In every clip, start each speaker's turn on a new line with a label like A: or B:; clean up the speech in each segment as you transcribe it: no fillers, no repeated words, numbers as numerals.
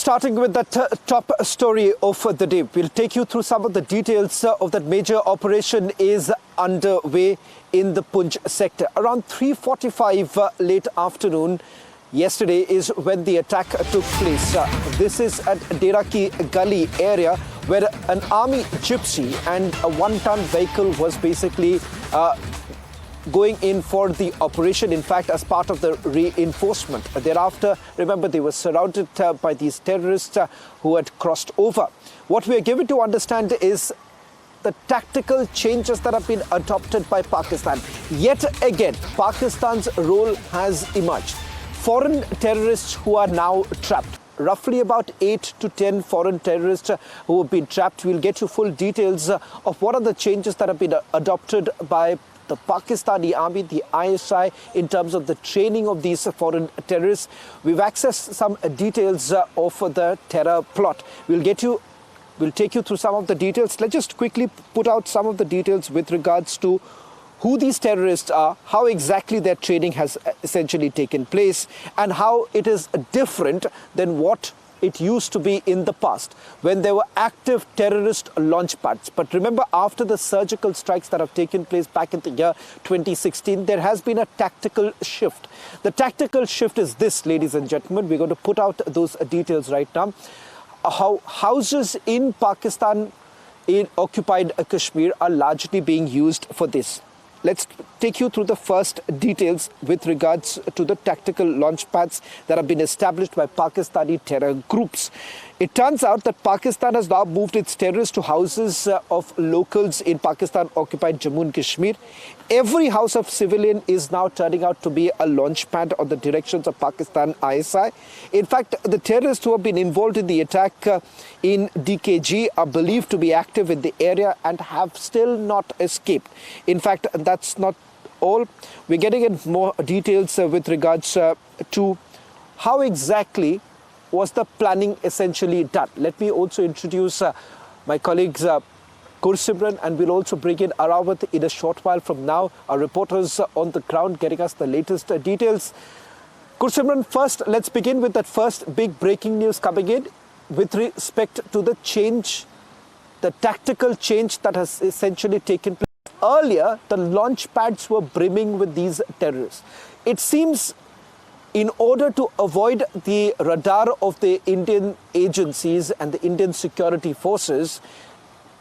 A: Starting with that top story of the day, we'll take you through some of the details of that major operation is underway in the Poonch sector. Around 3:45 late afternoon yesterday is when the attack took place. This is at Dera Ki Gully area where an army gypsy and a one-ton vehicle was basically going in for the operation, in fact, as part of the reinforcement. Thereafter, remember, they were surrounded by these terrorists who had crossed over. What we are given to understand is the tactical changes that have been adopted by Pakistan. Yet again, Pakistan's role has emerged. Foreign terrorists who are now trapped. Roughly about 8 to 10 foreign terrorists who have been trapped. We'll get you full details of what are the changes that have been adopted by the Pakistani army, the ISI, in terms of the training of these foreign terrorists. We've accessed some details of the terror plot. We'll take you through some of the details. Let's just quickly put out some of the details with regards to who these terrorists are, how exactly their training has essentially taken place, and how it is different than what it used to be in the past when there were active terrorist launch pads. But remember, after the surgical strikes that have taken place back in the year 2016, there has been a tactical shift. The tactical shift is this, ladies and gentlemen. We're going to put out those details right now. How houses in Pakistan, in occupied Kashmir, are largely being used for this. Let's take you through the first details with regards to the tactical launch pads that have been established by Pakistani terror groups. It turns out that Pakistan has now moved its terrorists to houses of locals in Pakistan-occupied Jammu and Kashmir. Every house of civilian is now turning out to be a launch pad on the directions of Pakistan ISI. In fact, the terrorists who have been involved in the attack in DKG are believed to be active in the area and have still not escaped. In fact, that's not all. We're getting in more details with regards to how exactly was the planning essentially done. Let me also introduce my colleagues Gursimran, and we'll also bring in Arawat in a short while from now. Our reporters on the ground getting us the latest details. Gursimran, first, let's begin with that first big breaking news coming in with respect to the change, the tactical change that has essentially taken place. Earlier, the launch pads were brimming with these terrorists. It seems in order to avoid the radar of the Indian agencies and the Indian security forces,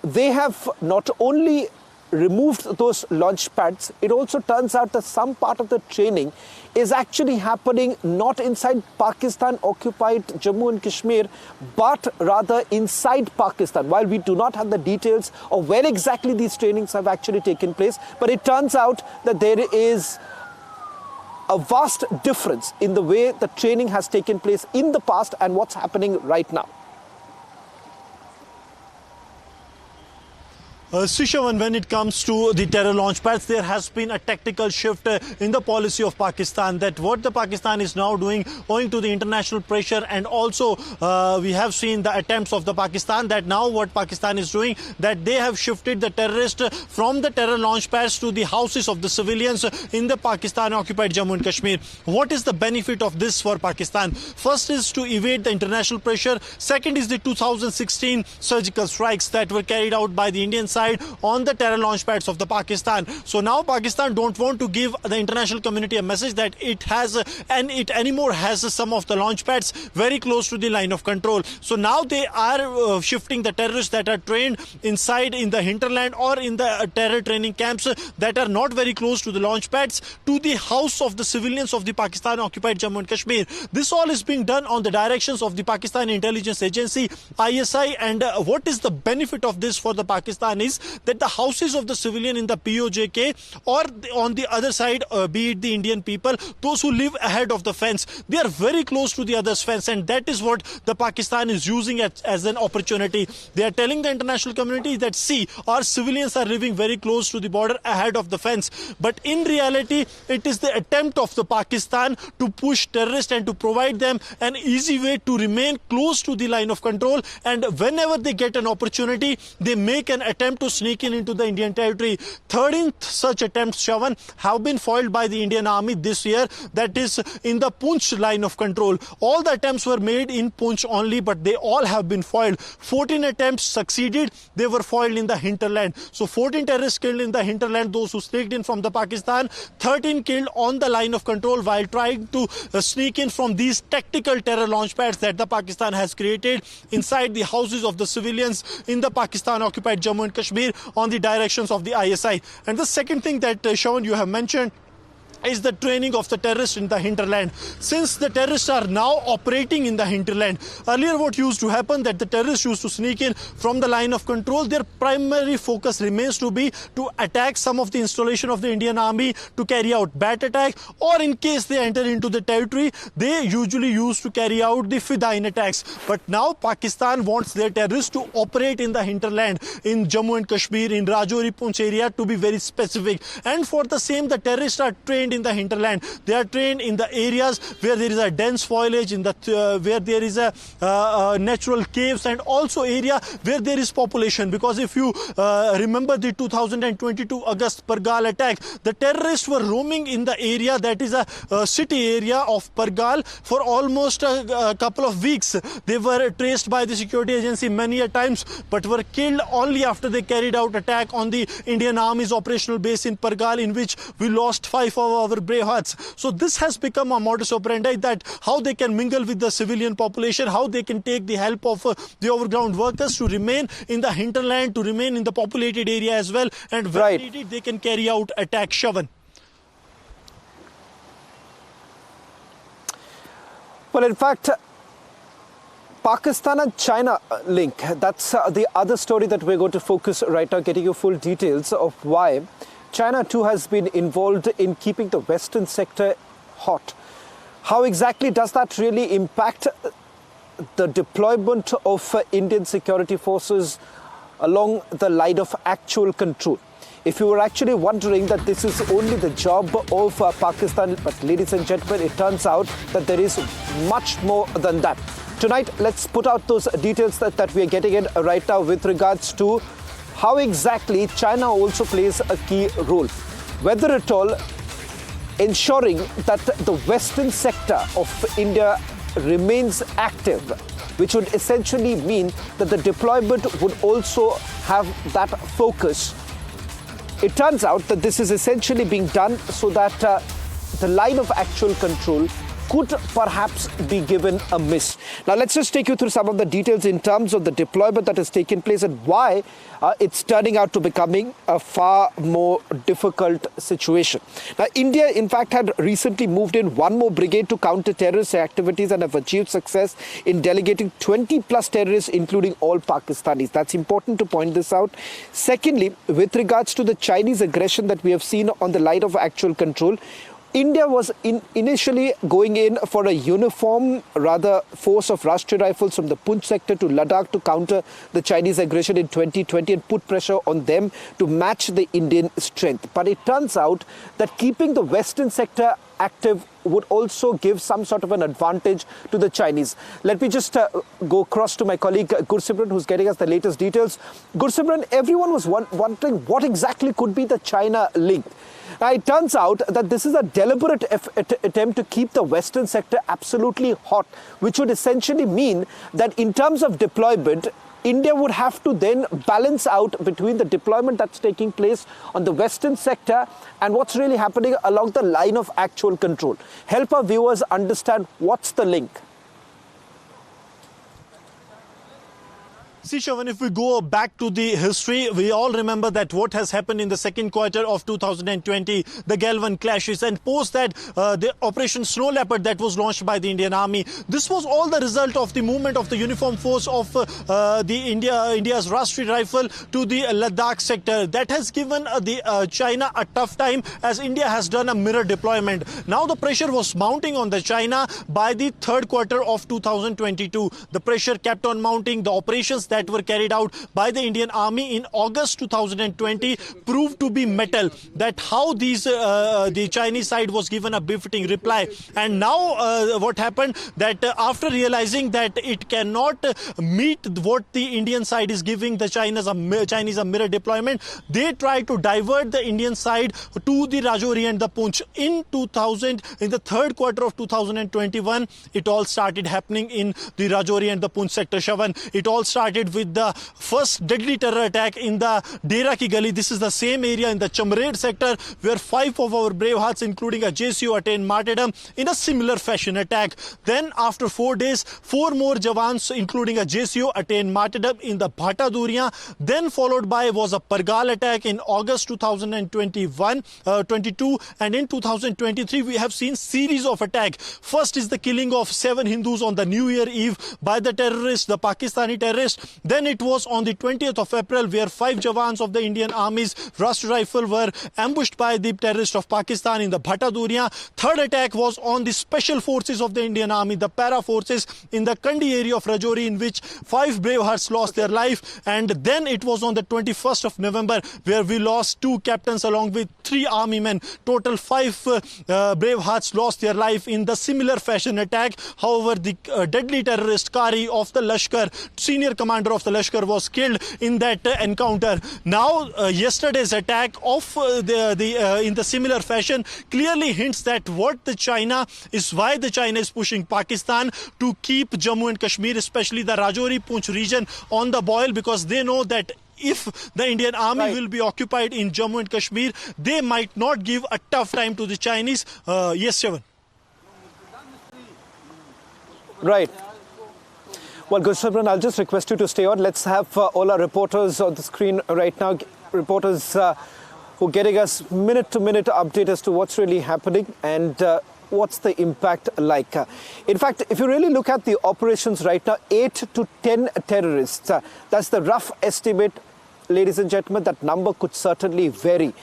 A: they have not only removed those launch pads, it also turns out that some part of the training is actually happening not inside Pakistan-occupied Jammu and Kashmir, but rather inside Pakistan. While we do not have the details of where exactly these trainings have actually taken place, but it turns out that there is a vast difference in the way the training has taken place in the past and what's happening right now.
B: Sishavan, when it comes to the terror launch pads, there has been a tactical shift in the policy of Pakistan, that what the Pakistan is now doing owing to the international pressure, and also we have seen the attempts of the Pakistan, that now what Pakistan is doing, that they have shifted the terrorists from the terror launch pads to the houses of the civilians in the Pakistan occupied Jammu and Kashmir. What is the benefit of this for Pakistan? First is to evade the international pressure. Second is the 2016 surgical strikes that were carried out by the Indian side on the terror launch pads of the Pakistan. So now Pakistan don't want to give the international community a message that it has and it anymore has some of the launch pads very close to the line of control. So now they are shifting the terrorists that are trained inside in the hinterland or in the terror training camps that are not very close to the launch pads to the house of the civilians of the Pakistan occupied Jammu and Kashmir. This all is being done on the directions of the Pakistan intelligence agency ISI, and what is the benefit of this for the Pakistan is that the houses of the civilian in the POJK or on the other side, be it the Indian people, those who live ahead of the fence, they are very close to the other's fence, and that is what the Pakistan is using as an opportunity. They are telling the international community that, see, our civilians are living very close to the border ahead of the fence. But in reality, it is the attempt of the Pakistan to push terrorists and to provide them an easy way to remain close to the line of control, and whenever they get an opportunity, they make an attempt attempt to sneak into the Indian territory. 13 such attempts, Shawan, have been foiled by the Indian Army this year, that is in the Poonch line of control. All the attempts were made in Poonch only, but they all have been foiled. 14 attempts succeeded, they were foiled in the hinterland. So 14 terrorists killed in the hinterland, those who sneaked in from the Pakistan, 13 killed on the line of control while trying to sneak in from these tactical terror launch pads that the Pakistan has created inside the houses of the civilians in the Pakistan-occupied Jammu and Kashmir on the directions of the ISI. And the second thing that, Shawan, you have mentioned is the training of the terrorists in the hinterland. Since the terrorists are now operating in the hinterland, earlier what used to happen that the terrorists used to sneak in from the line of control. Their primary focus remains to be to attack some of the installation of the Indian Army, to carry out bat attack, or in case they enter into the territory, they usually used to carry out the Fidain attacks. But now Pakistan wants their terrorists to operate in the hinterland, in Jammu and Kashmir, in Rajouri, Poonch area, to be very specific. And for the same, the terrorists are trained in the hinterland. They are trained in the areas where there is a dense foliage, in the where there is a natural caves, and also area where there is population. Because if you remember the 2022 August Pargal attack, the terrorists were roaming in the area that is a city area of Pargal for almost a couple of weeks. They were traced by the security agency many a times, but were killed only after they carried out attack on the Indian Army's operational base in Pargal, in which we lost 5 of our brave hearts. So this has become a modus operandi, that how they can mingle with the civilian population, how they can take the help of the overground workers to remain in the hinterland, to remain in the populated area as well, and when needed they can carry out attack, Shawan.
A: Well, in fact, Pakistan and China link, that's the other story that we're going to focus right now, getting you full details of why China too has been involved in keeping the Western sector hot. How exactly does that really impact the deployment of Indian security forces along the line of actual control? If you were actually wondering that this is only the job of Pakistan, but ladies and gentlemen, it turns out that there is much more than that. Tonight, let's put out those details that we are getting in right now with regards to how exactly China also plays a key role. Whether at all ensuring that the Western sector of India remains active, which would essentially mean that the deployment would also have that focus. It turns out that this is essentially being done so that the line of actual control could perhaps be given a miss. Now, let's just take you through some of the details in terms of the deployment that has taken place and why it's turning out to becoming a far more difficult situation. Now, India, in fact, had recently moved in one more brigade to counter terrorist activities and have achieved success in delegating 20 plus terrorists, including all Pakistanis. That's important to point this out. Secondly, with regards to the Chinese aggression that we have seen on the line of actual control, India was initially going in for a uniform, rather, force of Rashtriya Rifles from the Poonch sector to Ladakh to counter the Chinese aggression in 2020 and put pressure on them to match the Indian strength. But it turns out that keeping the Western sector active would also give some sort of an advantage to the Chinese. Let me just go across to my colleague Gursimran, who's getting us the latest details. Gursimran, everyone was wondering what exactly could be the China link. Now, it turns out that this is a deliberate attempt to keep the Western sector absolutely hot, which would essentially mean that in terms of deployment, India would have to then balance out between the deployment that's taking place on the Western sector and what's really happening along the line of actual control. Help our viewers understand what's the link.
B: See, Shawan, if we go back to the history, we all remember that what has happened in the second quarter of 2020, the Galwan clashes, and post that the Operation Snow Leopard that was launched by the Indian Army. This was all the result of the movement of the uniform force of India's Rashtriya Rifle to the Ladakh sector. That has given the China a tough time, as India has done a mirror deployment. Now the pressure was mounting on the China by the third quarter of 2022. The pressure kept on mounting. The operations that were carried out by the Indian Army in August 2020 proved to be metal. That how the Chinese side was given a befitting reply. And now what happened, that after realizing that it cannot meet what the Indian side is giving the Chinese a mirror deployment, they tried to divert the Indian side to the Rajouri and the Poonch. In the third quarter of 2021, it all started happening in the Rajouri and the Poonch sector, Shavan. It all started with the first deadly terror attack in the Dera Ki Gali. This is the same area in the Chamred sector where 5 of our brave hearts, including a JCO, attained martyrdom in a similar fashion attack. Then after 4 days, 4 more jawans, including a JCO, attained martyrdom in the Bhata Duriya. Then followed by was a Pargal attack in August 2022, and in 2023 we have seen series of attacks. First is the killing of 7 Hindus on the New Year Eve by the terrorists, the Pakistani terrorists. Then it was on the 20th of April where 5 jawans of the Indian Army's Rashtra Rifle were ambushed by the terrorists of Pakistan in the Bhata Duriya. Third attack was on the special forces of the Indian Army, the para forces in the Kandi area of Rajouri, in which 5 brave hearts lost their life. And then it was on the 21st of November where we lost 2 captains along with 3 army men. Total 5 brave hearts lost their life in the similar fashion attack. However, the deadly terrorist Kari of the Lashkar, senior commander of the Lashkar, was killed in that encounter. Now, yesterday's attack of in the similar fashion clearly hints that why the China is pushing Pakistan to keep Jammu and Kashmir, especially the Rajouri Poonch region, on the boil, because they know that if the Indian Army will be occupied in Jammu and Kashmir, they might not give a tough time to the Chinese. Yes, Shavan.
A: Right. Well, Gulshabran, I'll just request you to stay on. Let's have all our reporters on the screen right now. Reporters who are getting us minute-to-minute update as to what's really happening and what's the impact like. In fact, if you really look at the operations right now, 8 to 10 terrorists, that's the rough estimate. Ladies and gentlemen, that number could certainly vary.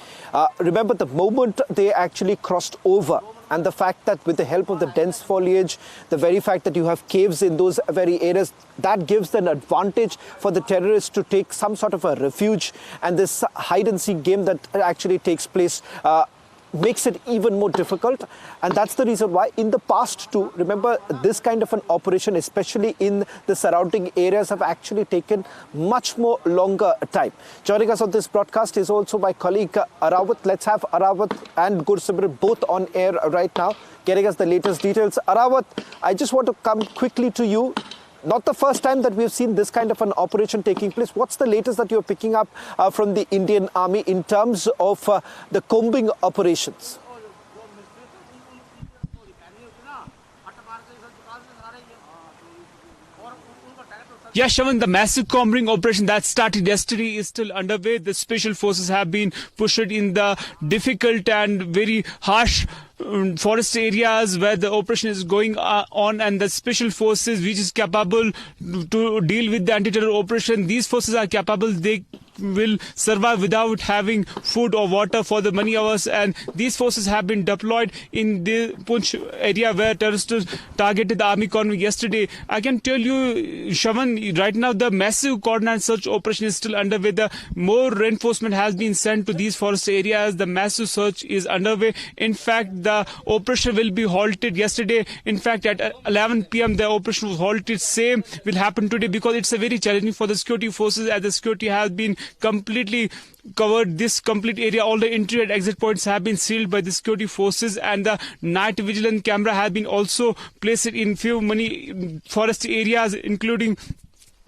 A: Remember, the moment they actually crossed over, and the fact that with the help of the dense foliage, the very fact that you have caves in those very areas, that gives an advantage for the terrorists to take some sort of a refuge. And this hide-and-seek game that actually takes place makes it even more difficult. And that's the reason why in the past too, remember, this kind of an operation, especially in the surrounding areas, have actually taken much more longer time. Joining us on this broadcast is also my colleague Arawat. Let's have Arawat and Gursimran both on air right now, getting us the latest details. Arawat, I just want to come quickly to you. Not the first time that we've seen this kind of an operation taking place. What's the latest that you're picking up from the Indian Army in terms of the combing operations?
C: Yeah, Shavan, the massive combing operation that started yesterday is still underway. The special forces have been pushed in the difficult and very harsh forest areas where the operation is going on, and the special forces which is capable to deal with the anti-terror operation, these forces are capable. They will survive without having food or water for the many hours, and these forces have been deployed in the Poonch area where terrorists targeted the army convoy yesterday. I can tell you, Shavan, right now the massive coordinated search operation is still underway. The more reinforcement has been sent to these forest areas. The massive search is underway. In fact, the operation will be halted yesterday. In fact, at 11 p.m. the operation was halted. Same will happen today because it's a very challenging for the security forces, as the security has been completely covered. This complete area, all the entry and exit points have been sealed by the security forces, and the night vigilance camera has been also placed in many forest areas, including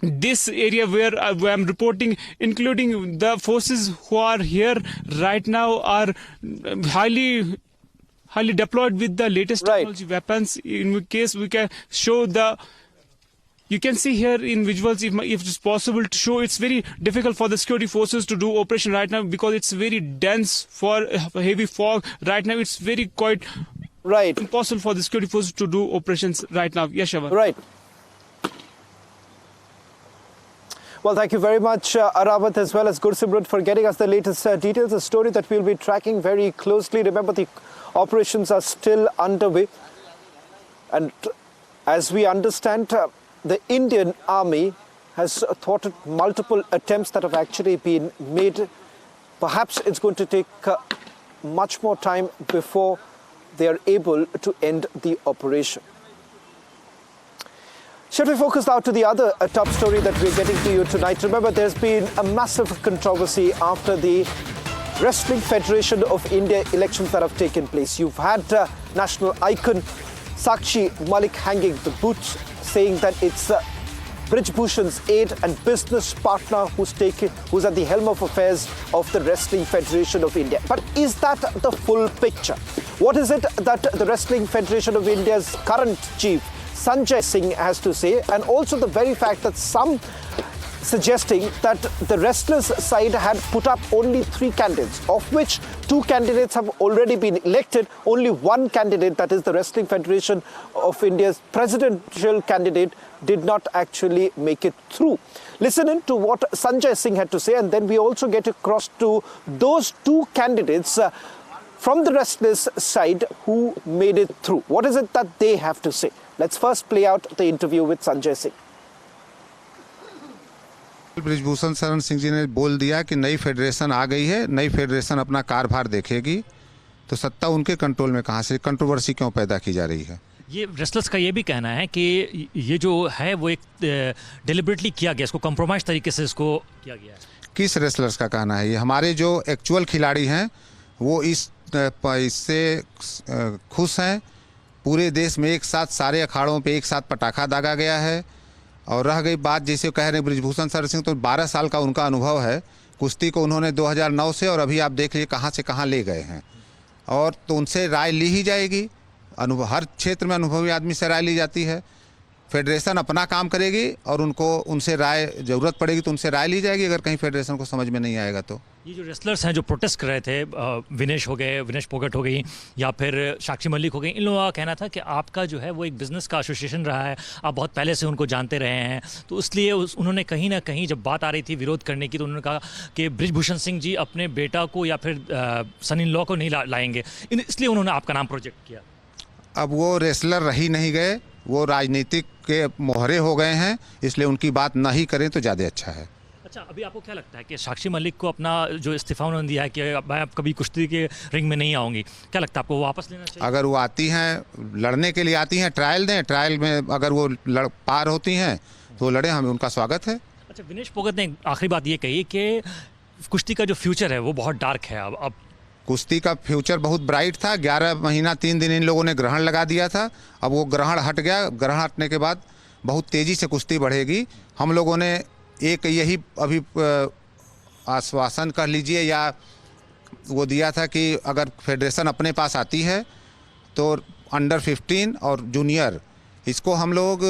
C: this area where I'm reporting, including the forces who are here right now are highly deployed with the latest technology weapons. In case we can show the, you can see here in visuals, if it's possible to show, it's very difficult for the security forces to do operation right now because it's very dense for heavy fog. Right now it's very quite impossible for the security forces to do operations right now. Yes, Shava.
A: Right. Well, thank you very much, Arawat, as well as Gursimran, for getting us the latest details, a story that we'll be tracking very closely. Remember, the operations are still underway. And as we understand, the Indian Army has thwarted multiple attempts that have actually been made. Perhaps it's going to take much more time before they are able to end the operation. Should we focus now to the other top story that we're getting to you tonight? Remember, there's been a massive controversy after the Wrestling Federation of India elections that have taken place. You've had national icon Sakshi Malik hanging the boots, saying that it's Brij Bhushan's aide and business partner who's at the helm of affairs of the Wrestling Federation of India. But is that the full picture? What is it that the Wrestling Federation of India's current chief, Sanjay Singh, has to say? And also the very fact that some suggesting that the wrestlers' side had put up only 3 candidates, of which 2 candidates have already been elected. Only 1 candidate, that is the Wrestling Federation of India's presidential candidate, did not actually make it through. Listen in to what Sanjay Singh had to say, and then we also get across to those 2 candidates from the wrestlers' side who made it through. What is it that they have to say? Let's first play out the interview with Sanjay Singh.
D: Brijbhushan Sharan Singh ji ने बोल दिया कि नई federation आ गई है, नई federation अपना कारभार देखेगी, तो सत्ता उनके कंट्रोल में कहाँ से? कंट्रोवर्सी क्यों पैदा की जा रही है?
E: ये रेस्लर्स का ये भी कहना है कि ये जो है वो एक डिलिबरेटली किया गया, इसको कॉम्प्रोमाइज तरीके से इसको किया गया है।
D: किस रेस्लर्स का कहना है? ये हमारे जो एक्चुअल खिलाड़ी हैं वो इससे खुश हैं। पूरे देश में एक साथ सारे अखाड़ों पे एक साथ पटाखा दागा गया है। और रह गई बात, जैसे कह रहे हैं ब्रिजभूषण शरण सिंह, तो 12 साल का उनका अनुभव है। कुश्ती को उन्होंने 2009 से और अभी आप देख लीजिए कहाँ से कहाँ ले गए हैं। और तो उनसे राय ली ही जाएगी। हर क्षेत्र में अनुभवी आदमी से राय ली जाती है। फेडरेशन अपना काम करेगी और उनसे राय ज़रूरत पड़ेगी तो उनसे राय ली जाएगी, अगर कहीं फेडरेशन को समझ में नहीं आएगा तो।
E: ये जो रेस्लर्स हैं जो प्रोटेस्ट कर रहे थे, विनेश हो गए, विनेश फोगट हो गई या फिर साक्षी मलिक हो गई, इन लोगों का कहना था कि आपका जो है वो एक बिज़नेस का एसोसिएशन रहा है, आप बहुत पहले से उनको जानते रहे हैं, तो इसलिए उन्होंने कहीं ना कहीं जब बात आ रही थी विरोध करने की तो उन्होंने कहा कि ब्रिजभूषण सिंह जी अपने बेटा को या फिर सन इन लॉ को नहीं लाएंगे, इसलिए उन्होंने आपका नाम प्रोजेक्ट किया।
D: अब वो रेसलर रही नहीं गए, वो राजनीतिक के मोहरे हो गए हैं, इसलिए उनकी बात ना ही करें तो ज़्यादा अच्छा है।
E: अच्छा, अभी आपको क्या लगता है कि साक्षी मलिक को अपना जो इस्तीफा उन्होंने दिया है कि मैं अब कभी कुश्ती के रिंग में नहीं आऊँगी, क्या लगता है आपको वापस लेना चाहिए?
D: अगर वो आती हैं, लड़ने के लिए आती हैं, ट्रायल दें, ट्रायल में अगर वो पार होती हैं तो लड़े, हमें उनका स्वागत है।
E: अच्छा, विनेश फोगट ने आखिरी बात ये कही कि कुश्ती का जो फ्यूचर है वो बहुत डार्क है। अब
D: कुश्ती का फ्यूचर बहुत ब्राइट था। 11 महीना 3 दिन इन लोगों ने ग्रहण लगा दिया था। अब वो ग्रहण हट गया। ग्रहण हटने के बाद बहुत तेज़ी से कुश्ती बढ़ेगी। हम लोगों ने एक यही अभी आश्वासन कह लीजिए या वो दिया था कि अगर फेडरेशन अपने पास आती है तो अंडर 15 और जूनियर इसको हम लोग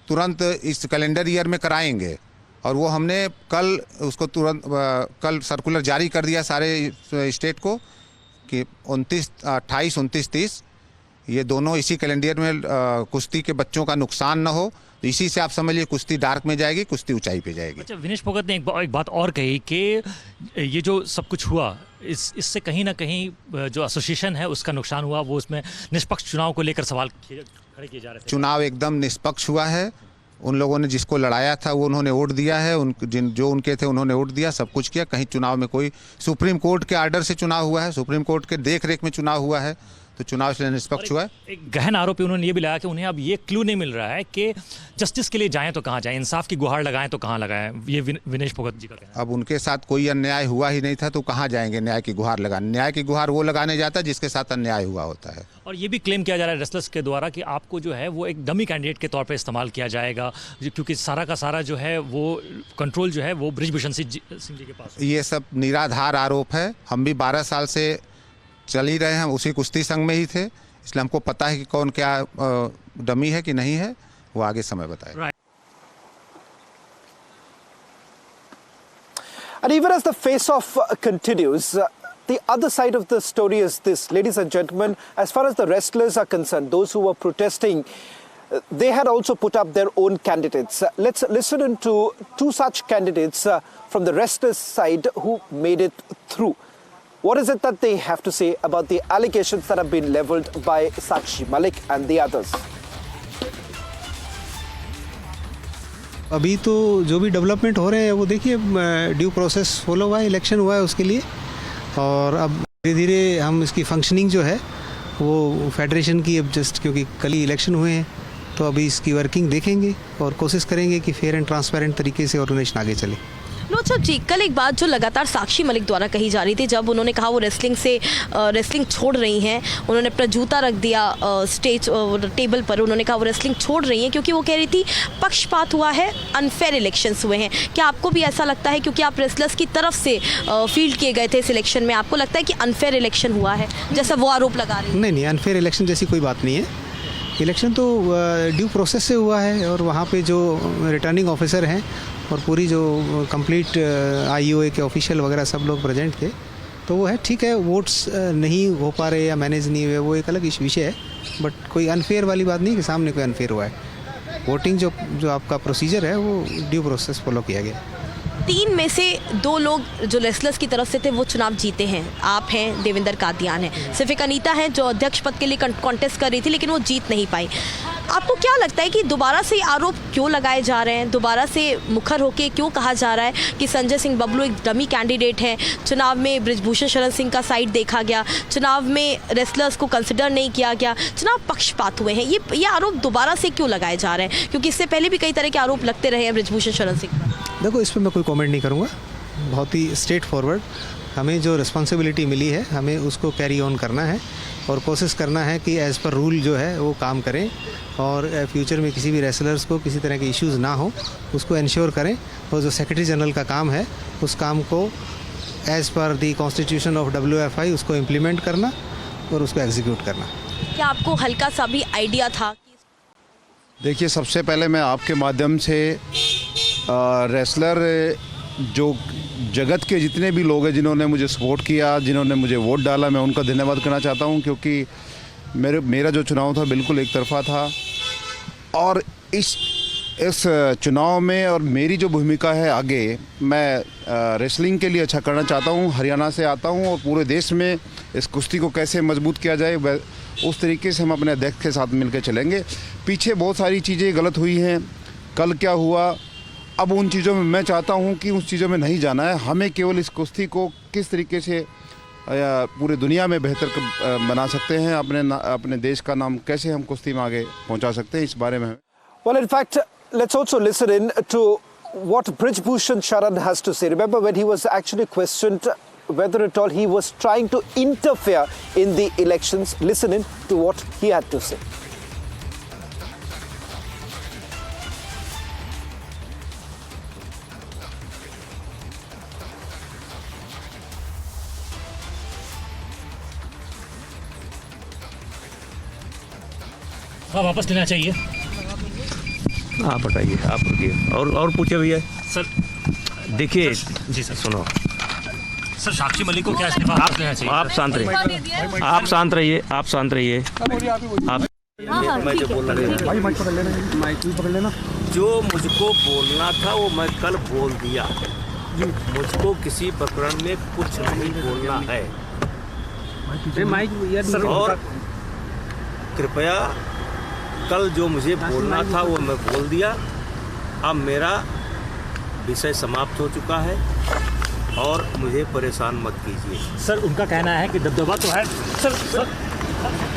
D: तुरंत इस कैलेंडर ईयर में कराएंगे। और वो हमने कल उसको तुरंत कल सर्कुलर जारी कर दिया सारे स्टेट को कि 28, 29, 30 ये दोनों इसी कैलेंडर में कुश्ती के बच्चों का नुकसान ना हो। तो इसी से आप समझिए कुश्ती डार्क में जाएगी, कुश्ती ऊंचाई पे जाएगी।
E: अच्छा, विनेश फोगट ने एक बात और कही कि ये जो सब कुछ हुआ इससे कहीं ना कहीं जो एसोसिएशन है उसका नुकसान हुआ। वो उसमें निष्पक्ष चुनाव को लेकर सवाल खड़े किए जा रहे थे।
D: चुनाव एकदम निष्पक्ष हुआ है। उन लोगों ने जिसको लड़ाया था वो उन्होंने वोट दिया है, जो उनके थे उन्होंने वोट दिया, सब कुछ किया। कहीं चुनाव में कोई सुप्रीम कोर्ट के आर्डर से चुनाव हुआ है, सुप्रीम कोर्ट के देख रेख में चुनाव हुआ है, तो चुनाव इसलिए निष्पक्ष हुआ है।
E: एक गहन आरोप उन्होंने ये भी लगाया कि उन्हें अब ये क्लू नहीं मिल रहा है कि जस्टिस के लिए जाएं तो कहाँ जाएं, इंसाफ की गुहार लगाएं तो कहाँ लगाएं। ये विनेश फोगट जी का कहना है।
D: अब उनके साथ कोई अन्याय हुआ ही नहीं था तो कहाँ जाएंगे न्याय की गुहार लगाने? न्याय की गुहार वो लगाने जाता है जिसके साथ अन्याय हुआ होता है।
E: और ये भी क्लेम किया जा रहा है रेस्लर्स के द्वारा कि आपको जो है वो एक डमी कैंडिडेट के तौर पे इस्तेमाल किया जाएगा, क्योंकि सारा का सारा जो है वो कंट्रोल जो है वो ब्रिजभूषण सिंह जी के पास।
D: ये सब निराधार आरोप है। हम भी 12 साल से चल ही रहे हैं, उसी कुश्ती संघ में ही थे, इसलिए हमको पता है कि कौन क्या डमी है कि नहीं है, वो आगे समय बताएगा।
A: And even as the face-off continues, the other side of the story is this, ladies and gentlemen. As far as the wrestlers are concerned, those who were protesting, they had also put up their own candidates. Let's listen in to 2 such candidates from the wrestlers' side who made it through. What is it that they have to say about the allegations that have been leveled by Sakshi Malik and the others?
F: अभी तो जो भी development हो रहे हैं वो देखिए due process follow हुआ है, इलेक्शन हुआ है उसके लिए, और अब धीरे धीरे हम इसकी फंक्शनिंग जो है वो फेडरेशन की अब जस्ट क्योंकि कल ही इलेक्शन हुए हैं तो अभी इसकी वर्किंग देखेंगे और कोशिश करेंगे कि फेयर एंड ट्रांसपेरेंट तरीके से ऑर्गेनाइजेशन आगे चले।
G: लोचक जी, कल एक बात जो लगातार साक्षी मलिक द्वारा कही जा रही थी, जब उन्होंने कहा वो रेसलिंग छोड़ रही हैं, उन्होंने अपना जूता रख दिया स्टेज टेबल पर, उन्होंने कहा वो रेसलिंग छोड़ रही हैं क्योंकि वो कह रही थी पक्षपात हुआ है, अनफेयर इलेक्शंस हुए हैं। क्या आपको भी ऐसा लगता है, क्योंकि आप रेसलर्स की तरफ से फील्ड किए गए थे इस इलेक्शन में, आपको लगता है कि अनफेयर इलेक्शन हुआ है जैसा वो आरोप लगा रही है?
F: नहीं, अनफेयर इलेक्शन जैसी कोई बात नहीं है। इलेक्शन तो ड्यू प्रोसेस से हुआ है और वहाँ पे जो रिटर्निंग ऑफिसर हैं और पूरी जो कंप्लीट IOA के ऑफिशियल वगैरह सब लोग प्रेजेंट थे, तो वो है ठीक है। वोट्स नहीं हो पा रहे या मैनेज नहीं हुए वो एक अलग विषय है, बट कोई अनफेयर वाली बात नहीं कि सामने कोई अनफेयर हुआ है। वोटिंग जो आपका प्रोसीजर है वो ड्यू प्रोसेस फॉलो किया गया।
G: 3 में से 2 लोग जो रेसलर्स की तरफ से थे वो चुनाव जीते हैं, आप हैं, देवेंद्र कादियान है, सिर्फ एक अनीता है जो अध्यक्ष पद के लिए कॉन्टेस्ट कर रही थी लेकिन वो जीत नहीं पाई। आपको क्या लगता है कि दोबारा से आरोप क्यों लगाए जा रहे हैं, दोबारा से मुखर होके क्यों कहा जा रहा है कि संजय सिंह बबलू एक डमी कैंडिडेट हैं, चुनाव में बृजभूषण शरण सिंह का साइड देखा गया, चुनाव में रेसलर्स को कंसिडर नहीं किया गया, चुनाव पक्षपात हुए हैं, ये आरोप दोबारा से क्यों लगाए जा रहे हैं? क्योंकि इससे पहले भी कई तरह के आरोप लगते रहे हैं बृजभूषण शरण सिंह पर।
F: देखो, इस पर मैं कोई कमेंट नहीं करूँगा, बहुत ही स्ट्रेट फॉरवर्ड। हमें जो रिस्पॉन्सिबिलिटी मिली है हमें उसको कैरी ऑन करना है और कोशिश करना है कि एज़ पर रूल जो है वो काम करें और फ्यूचर में किसी भी रेसलर्स को किसी तरह के इश्यूज़ ना हो उसको इंश्योर करें। और जो सेक्रेटरी जनरल का काम है उस काम को as per the constitution of WFI उसको इम्प्लीमेंट करना और उसको एग्जीक्यूट करना।
G: क्या आपको हल्का सा भी आइडिया था?
H: देखिए, सबसे पहले मैं आपके माध्यम से रेसलर जो जगत के जितने भी लोग हैं जिन्होंने मुझे सपोर्ट किया, जिन्होंने मुझे वोट डाला, मैं उनका धन्यवाद करना चाहता हूं, क्योंकि मेरा जो चुनाव था बिल्कुल एक तरफा था। और इस चुनाव में और मेरी जो भूमिका है आगे, मैं रेसलिंग के लिए अच्छा करना चाहता हूं। हरियाणा से आता हूं और पूरे देश में इस कुश्ती को कैसे मजबूत किया जाए उस तरीके से हम अपने अध्यक्ष के साथ मिलकर चलेंगे। पीछे बहुत सारी चीज़ें गलत हुई हैं, कल क्या हुआ, अब उन चीज़ों में मैं चाहता हूं कि उस चीज़ों में नहीं जाना है। हमें केवल इस कुश्ती को किस तरीके से पूरी दुनिया में बेहतर बना सकते हैं, अपने देश का नाम कैसे हम कुश्ती में आगे पहुंचा सकते हैं, इस बारे में।
A: Well, in fact, let's also listen in to what Brijbhushan Sharan has to say. Remember when he was actually questioned whether at all he was trying to interfere in the elections. Listen in to what he had to say.
E: हाँ, वापस लेना चाहिए।
I: आप बताइए, आप रुकिए और पूछे भैया।
E: सर
I: देखिए
E: जी सर,
I: सुनो
E: सर साक्षी मलिक को क्या इस्तीफा वापस लेना चाहिए?
I: आप शांत रहिए, आप शांत रहिए, आप शांत रहिए। आप
J: जो मुझको बोलना था वो मैं कल बोल दिया। मुझको किसी प्रकरण में कुछ नहीं बोलना है। सर, और कृपया कल जो मुझे बोलना था वो मैं बोल दिया। अब मेरा विषय समाप्त हो चुका है और मुझे परेशान मत कीजिए।
E: सर उनका कहना है कि दबदबा तो है। सर